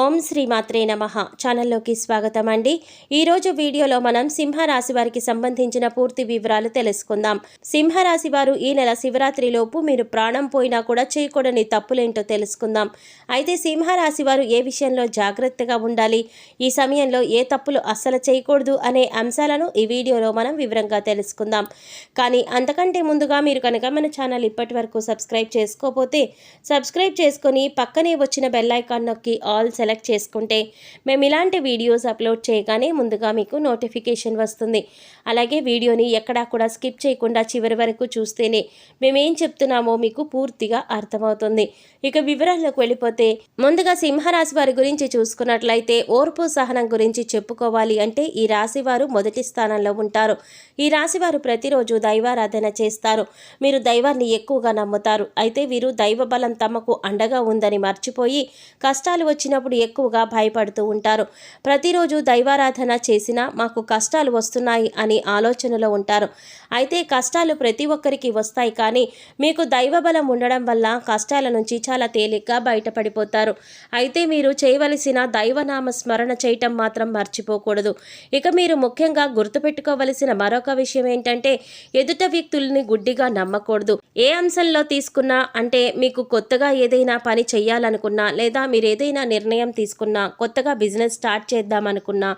ఓం శ్రీ మాత్రే నమః ఛానల్లోకి స్వాగతం అండి. ఈరోజు వీడియోలో మనం సింహరాశి వారికి సంబంధించిన పూర్తి వివరాలు తెలుసుకుందాం. సింహరాశి వారు ఈ నెల శివరాత్రిలోపు మీరు ప్రాణం పోయినా కూడా చేయకూడని తప్పులేంటో తెలుసుకుందాం. అయితే సింహరాశి వారు ఏ విషయంలో జాగ్రత్తగా ఉండాలి, ఈ సమయంలో ఏ తప్పులు అస్సలు చేయకూడదు అనే అంశాలను ఈ వీడియోలో మనం వివరంగా తెలుసుకుందాం. కానీ అంతకంటే ముందుగా మీరు కనుక మన ఛానల్ ఇప్పటి వరకు సబ్స్క్రైబ్ చేసుకోకపోతే సబ్స్క్రైబ్ చేసుకొని పక్కనే వచ్చిన బెల్ ఐకాన్ నొక్కి ఆల్ సెలెక్ట్ చేసుకుంటే మేము ఇలాంటి వీడియోస్ అప్లోడ్ చేయగానే ముందుగా మీకు నోటిఫికేషన్ వస్తుంది. అలాగే వీడియోని ఎక్కడా కూడా స్కిప్ చేయకుండా చివరి వరకు చూస్తేనే మేమేం చెప్తున్నామో మీకు పూర్తిగా అర్థమవుతుంది. ఇక వివరాల్లోకి వెళ్ళిపోతే ముందుగా సింహరాశి వారి గురించి చూసుకున్నట్లయితే ఓర్పు సహనం గురించి చెప్పుకోవాలి అంటే ఈ రాశి వారు మొదటి స్థానంలో ఉంటారు. ఈ రాశి వారు ప్రతిరోజు దైవారాధన చేస్తారు. మీరు దైవాన్ని ఎక్కువగా నమ్ముతారు. అయితే వీరు దైవ బలం తమకు అండగా ఉందని మర్చిపోయి కష్టాలు వచ్చినప్పుడు ఎక్కువగా భయపడుతూ ఉంటారు. ప్రతిరోజు దైవారాధన చేసినా మాకు కష్టాలు వస్తున్నాయి అని ఆలోచనలో ఉంటారు. అయితే కష్టాలు ప్రతి ఒక్కరికి వస్తాయి, కానీ మీకు దైవ బలం ఉండడం వల్ల కష్టాల నుంచి చాలా తేలిగ్గా బయటపడిపోతారు. అయితే మీరు చేయవలసిన దైవనామ స్మరణ చేయటం మాత్రం మర్చిపోకూడదు. ఇక మీరు ముఖ్యంగా గుర్తుపెట్టుకోవలసిన మరొక విషయం ఏంటంటే ఎదుట వ్యక్తుల్ని గుడ్డిగా నమ్మకూడదు. ఏ అంశంలో తీసుకున్నా, అంటే మీకు కొత్తగా ఏదైనా పని చేయాలనుకున్నా, లేదా మీరు ఏదైనా నిర్ణయం తీసుకున్నా, కొత్తగా బిజినెస్ స్టార్ట్ చేద్దామనుకున్నా,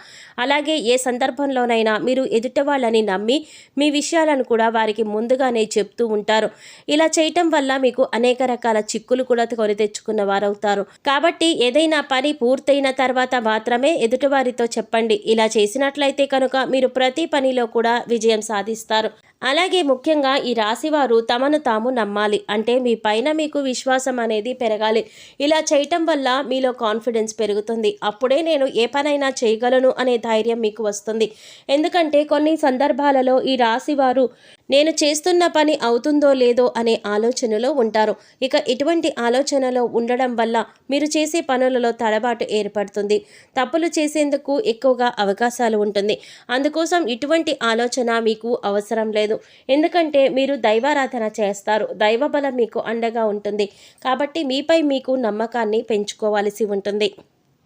అలాగే ఏ సందర్భంలోనైనా మీరు ఎదుట వాళ్ళని నమ్మి మీ విషయాలను కూడా వారికి ముందుగానే చెప్తూ ఉంటారు. ఇలా చేయటం వల్ల మీకు అనేక రకాల చిక్కులు కూడా కొని తెచ్చుకున్న వారవుతారు. కాబట్టి ఏదైనా పని పూర్తయిన తర్వాత మాత్రమే ఎదుటివారితో చెప్పండి. ఇలా చేసినట్లయితే కనుక మీరు ప్రతి పనిలో కూడా విజయం సాధిస్తారు. అలాగే ముఖ్యంగా ఈ రాశివారు తమను తాము నమ్మాలి. అంటే మీ పైన మీకు విశ్వాసం అనేది పెరగాలి. ఇలా చేయటం వల్ల మీలో కాన్ఫిడెన్స్ పెరుగుతుంది. అప్పుడే నేను ఏ పనైనా చేయగలను అనే ధైర్యం మీకు వస్తుంది. ఎందుకంటే కొన్ని సందర్భాలలో ఈ రాశివారు నేను చేస్తున్న పని అవుతుందో లేదో అనే ఆలోచనలో ఉంటారు. ఇక ఇటువంటి ఆలోచనలో ఉండడం వల్ల మీరు చేసే పనులలో తడబాటు ఏర్పడుతుంది. తప్పులు చేసేందుకు ఎక్కువగా అవకాశాలు ఉంటుంది. అందుకోసం ఇటువంటి ఆలోచన మీకు అవసరం లేదు. ఎందుకంటే మీరు దైవారాధన చేస్తారు. దైవ బలం మీకు అండగా ఉంటుంది. కాబట్టి మీపై మీకు నమ్మకాన్ని పెంచుకోవాల్సి ఉంటుంది.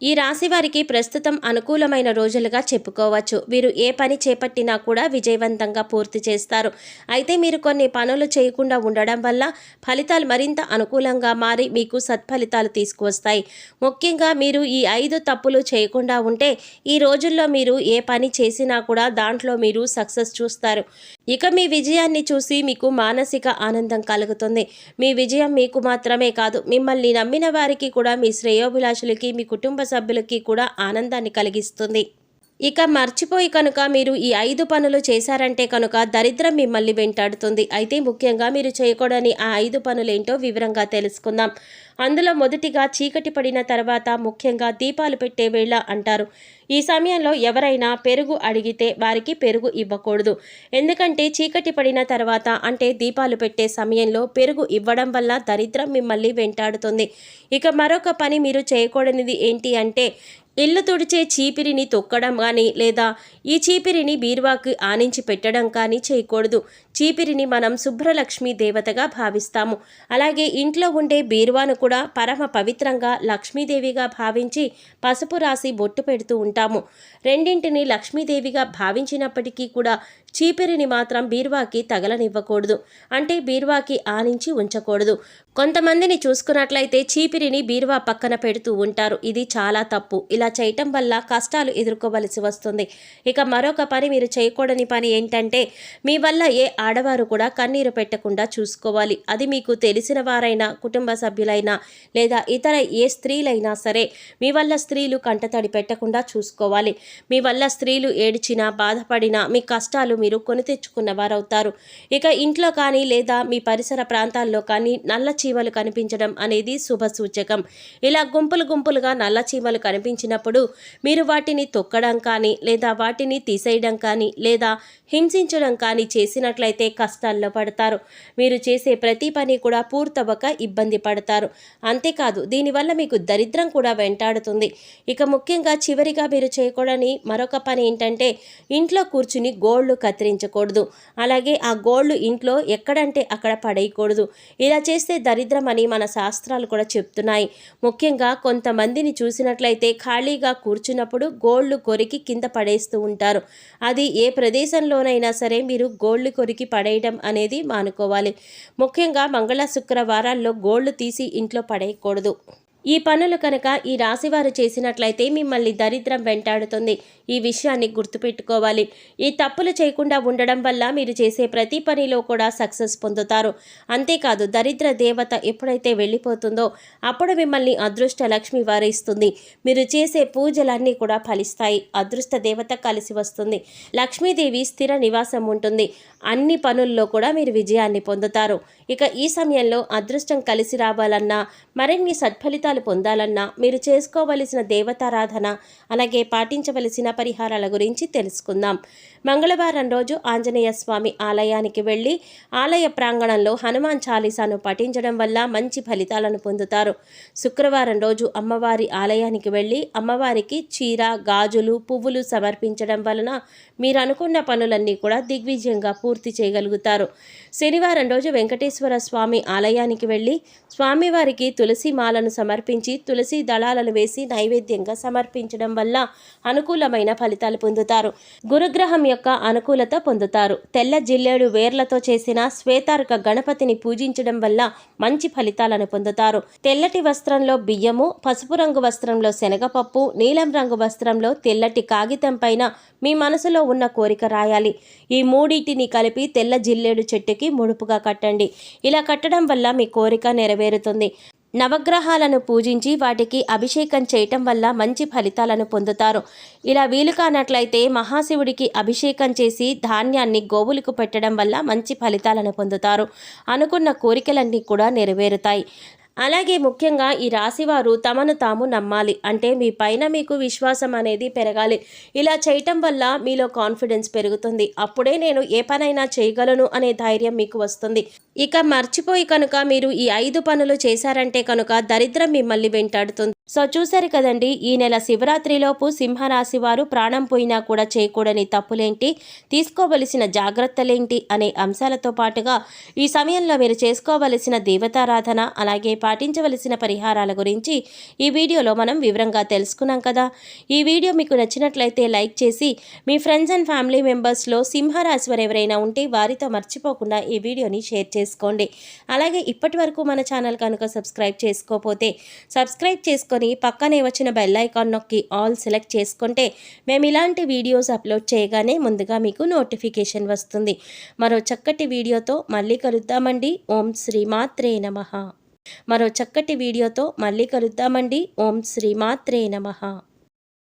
ఈ రాశి వారికి ప్రస్తుతం అనుకూలమైన రోజులుగా చెప్పుకోవచ్చు. వీరు ఏ పని చేపట్టినా కూడా విజయవంతంగా పూర్తి చేస్తారు. అయితే మీరు కొన్ని పనులు చేయకుండా ఉండడం వల్ల ఫలితాలు మరింత అనుకూలంగా మారి మీకు సత్ఫలితాలు తీసుకువస్తాయి. ముఖ్యంగా మీరు ఈ 5 తప్పులు చేయకుండా ఉంటే ఈ రోజుల్లో మీరు ఏ పని చేసినా కూడా దాంట్లో మీరు సక్సెస్ చూస్తారు. ఇక మీ విజయాన్ని చూసి మీకు మానసిక ఆనందం కలుగుతుంది. మీ విజయం మీకు మాత్రమే కాదు, మిమ్మల్ని నమ్మిన వారికి కూడా, మీ శ్రేయోభిలాషులకి, మీ కుటుంబ సభ్యులకి కూడా ఆనందాన్ని కలిగిస్తుంది. ఇక మర్చిపోయి కనుక మీరు ఈ 5 పనులు చేశారంటే కనుక దరిద్రం మిమ్మల్ని వెంటాడుతుంది. అయితే ముఖ్యంగా మీరు చేయకూడని ఆ 5 పనులేంటో వివరంగా తెలుసుకుందాం. అందులో మొదటిగా చీకటి పడిన తర్వాత ముఖ్యంగా దీపాలు పెట్టే వేళ అంటారు. ఈ సమయంలో ఎవరైనా పెరుగు అడిగితే వారికి పెరుగు ఇవ్వకూడదు. ఎందుకంటే చీకటి పడిన తర్వాత, అంటే దీపాలు పెట్టే సమయంలో పెరుగు ఇవ్వడం వల్ల దరిద్రం మిమ్మల్ని వెంటాడుతుంది. ఇక మరొక పని మీరు చేయకూడనిది ఏంటి అంటే ఇల్లు తుడిచే చీపిరిని తొక్కడం కానీ, లేదా ఈ చీపిరిని బీరువాకి ఆనించి పెట్టడం కానీ చేయకూడదు. చీపిరిని మనం శుభ్రలక్ష్మి దేవతగా భావిస్తాము. అలాగే ఇంట్లో ఉండే బీరువాను కూడా పరమ పవిత్రంగా లక్ష్మీదేవిగా భావించి పసుపు రాసి బొట్టు పెడుతూ ఉంటాము. రెండింటిని లక్ష్మీదేవిగా భావించినప్పటికీ కూడా చీపిరిని మాత్రం బీరువాకి తగలనివ్వకూడదు. అంటే బీరువాకి ఆనించి ఉంచకూడదు. కొంతమందిని చూసుకున్నట్లయితే చీపిరిని బీరువా పక్కన పెడుతూ ఉంటారు. ఇది చాలా తప్పు. ఇలా చేయటం వల్ల కష్టాలు ఎదుర్కోవలసి వస్తుంది. ఇక మరొక పని మీరు చేయకూడని పని ఏంటంటే మీ వల్ల ఏ ఆడవారు కూడా కన్నీరు పెట్టకుండా చూసుకోవాలి. అది మీకు తెలిసిన వారైనా, కుటుంబ సభ్యులైనా, లేదా ఇతర ఏ స్త్రీలైనా సరే మీ వల్ల స్త్రీలు కంటతడి పెట్టకుండా చూసుకోవాలి. మీ వల్ల స్త్రీలు ఏడ్చినా, బాధపడినా మీ కష్టాలు మీరు కొని తెచ్చుకున్న వారవుతారు. ఇక ఇంట్లో కానీ లేదా మీ పరిసర ప్రాంతాల్లో కానీ నల్ల చీమలు కనిపించడం అనేది శుభ సూచకం. ఇలా గుంపులు గుంపులుగా నల్ల చీమలు కనిపించినప్పుడు మీరు వాటిని తొక్కడం కానీ, లేదా వాటిని తీసేయడం కానీ, లేదా హింసించడం కానీ చేసినట్లయితే కష్టాల్లో పడతారు. మీరు చేసే ప్రతి పని కూడా పూర్తవ్వక ఇబ్బంది పడతారు. అంతేకాదు దీనివల్ల మీకు దరిద్రం కూడా వెంటాడుతుంది. ఇక ముఖ్యంగా చివరిగా మీరు చేయకూడని మరొక పని ఏంటంటే ఇంట్లో కూర్చుని గోళ్లు కత్తిరించకూడదు. అలాగే ఆ గోల్డ్ ఇంట్లో ఎక్కడంటే అక్కడ పడేయకూడదు. ఇలా చేస్తే దరిద్రం అని మన శాస్త్రాలు కూడా చెప్తున్నాయి. ముఖ్యంగా కొంతమందిని చూసినట్లయితే ఖాళీగా కూర్చున్నప్పుడు గోల్డ్ కొరికి కింద పడేస్తూ ఉంటారు. అది ఏ ప్రదేశంలోనైనా సరే మీరు గోల్డ్ కొరికి పడేయడం అనేది మానుకోవాలి. ముఖ్యంగా మంగళ శుక్రవారాల్లో గోల్డ్ తీసి ఇంట్లో పడేయకూడదు. ఈ పనులు కనుక ఈ రాశివారు చేసినట్లయితే మిమ్మల్ని దరిద్రం వెంటాడుతుంది. ఈ విషయాన్ని గుర్తుపెట్టుకోవాలి. ఈ తప్పులు చేయకుండా ఉండడం వల్ల మీరు చేసే ప్రతి పనిలో కూడా సక్సెస్ పొందుతారు. అంతేకాదు దరిద్ర దేవత ఎప్పుడైతే వెళ్ళిపోతుందో అప్పుడు మిమ్మల్ని అదృష్ట లక్ష్మి వారిస్తుంది. మీరు చేసే పూజలన్నీ కూడా ఫలిస్తాయి. అదృష్ట దేవత కలిసి వస్తుంది. లక్ష్మీదేవి స్థిర నివాసం ఉంటుంది. అన్ని పనుల్లో కూడా మీరు విజయాన్ని పొందుతారు. ఇక ఈ సమయంలో అదృష్టం కలిసి రావాలన్నా, మరిన్ని సత్ఫలితాలు పొందాలన్నా మీరు చేసుకోవలసిన దేవతారాధన, అలాగే పాటించవలసిన పరిహారాల గురించి తెలుసుకుందాం. మంగళవారం రోజు ఆంజనేయ స్వామి ఆలయానికి వెళ్ళి ఆలయ ప్రాంగణంలో హనుమాన్ చాలీసాను పఠించడం వల్ల మంచి ఫలితాలను పొందుతారు. శుక్రవారం రోజు అమ్మవారి ఆలయానికి వెళ్ళి అమ్మవారికి చీర, గాజులు, పువ్వులు సమర్పించడం వలన మీరు అనుకున్న పనులన్నీ కూడా దిగ్విజయంగా పూర్తి చేయగలుగుతారు. శనివారం రోజు వెంకటేశ్వర స్వామి ఆలయానికి వెళ్ళి స్వామివారికి తులసి మాలను సమర్పించి తులసి దళాలను వేసి నైవేద్యంగా సమర్పించడం వల్ల అనుకూలమైన ఫలితాలు పొందుతారు. గురుగ్రహం యొక్క అనుకూలత పొందుతారు. తెల్ల జిల్లేడు వేర్లతో చేసిన శ్వేతార్క గణపతిని పూజించడం వల్ల మంచి ఫలితాలను పొందుతారు. తెల్లటి వస్త్రంలో బియ్యము, పసుపు రంగు వస్త్రంలో శనగపప్పు, నీలం రంగు వస్త్రంలో తెల్లటి కాగితం పైన మీ మనసులో ఉన్న కోరిక రాయాలి. ఈ మూడింటిని కలిపి తెల్ల జిల్లేడు చెట్టుకి ముడుపుగా కట్టండి. ఇలా కట్టడం వల్ల మీ కోరిక నెరవేరుతుంది. నవగ్రహాలను పూజించి వాటికి అభిషేకం చేయటం వల్ల మంచి ఫలితాలను పొందుతారు. ఇలా వీలు కానట్లయితే మహాశివుడికి అభిషేకం చేసి ధాన్యాన్ని గోవులకు పెట్టడం వల్ల మంచి ఫలితాలను పొందుతారు. అనుకున్న కోరికలన్నీ కూడా నెరవేరుతాయి. అలాగే ముఖ్యంగా ఈ రాశివారు తమను తాము నమ్మాలి. అంటే మీ పైన మీకు విశ్వాసం అనేది పెరగాలి. ఇలా చేయటం వల్ల మీలో కాన్ఫిడెన్స్ పెరుగుతుంది. అప్పుడే నేను ఏ పనైనా చేయగలను అనే ధైర్యం మీకు వస్తుంది. ఇక మర్చిపోయి కనుక మీరు ఈ 5 పనులు చేశారంటే కనుక దరిద్రం మిమ్మల్ని వెంటాడుతుంది. సో చూశారు కదండి, ఈ నెల శివరాత్రిలోపు సింహరాశి వారు ప్రాణం పోయినా కూడా చేయకూడని తప్పులేంటి, తీసుకోవలసిన జాగ్రత్తలేంటి అనే అంశాలతో పాటుగా ఈ సమయంలో మీరు చేసుకోవలసిన దేవతారాధన, అలాగే పాటించవలసిన పరిహారాల గురించి ఈ వీడియోలో మనం వివరంగా తెలుసుకున్నాం కదా. ఈ వీడియో మీకు నచ్చినట్లయితే లైక్ చేసి మీ ఫ్రెండ్స్ అండ్ ఫ్యామిలీ మెంబర్స్లో సింహరాశి వారు ఎవరైనా ఉంటే వారితో మర్చిపోకుండా ఈ వీడియోని షేర్ చేసుకోండి. అలాగే ఇప్పటి వరకు మన ఛానల్ కనుక సబ్స్క్రైబ్ చేసుకోకపోతే సబ్స్క్రైబ్ చేసుకొని పక్కనే వచ్చిన బెల్ ఐకాన్ నొక్కి ఆల్ సెలెక్ట్ చేసుకుంటే మేము ఇలాంటి వీడియోస్ అప్లోడ్ చేయగానే ముందుగా మీకు నోటిఫికేషన్ వస్తుంది. మరో చక్కటి వీడియోతో మళ్ళీ కలుద్దామండి. ఓం శ్రీమాత్రే నమః. మరో చక్కటి వీడియోతో మళ్ళీ కలుద్దామండి. ఓం శ్రీమాత్రే నమః.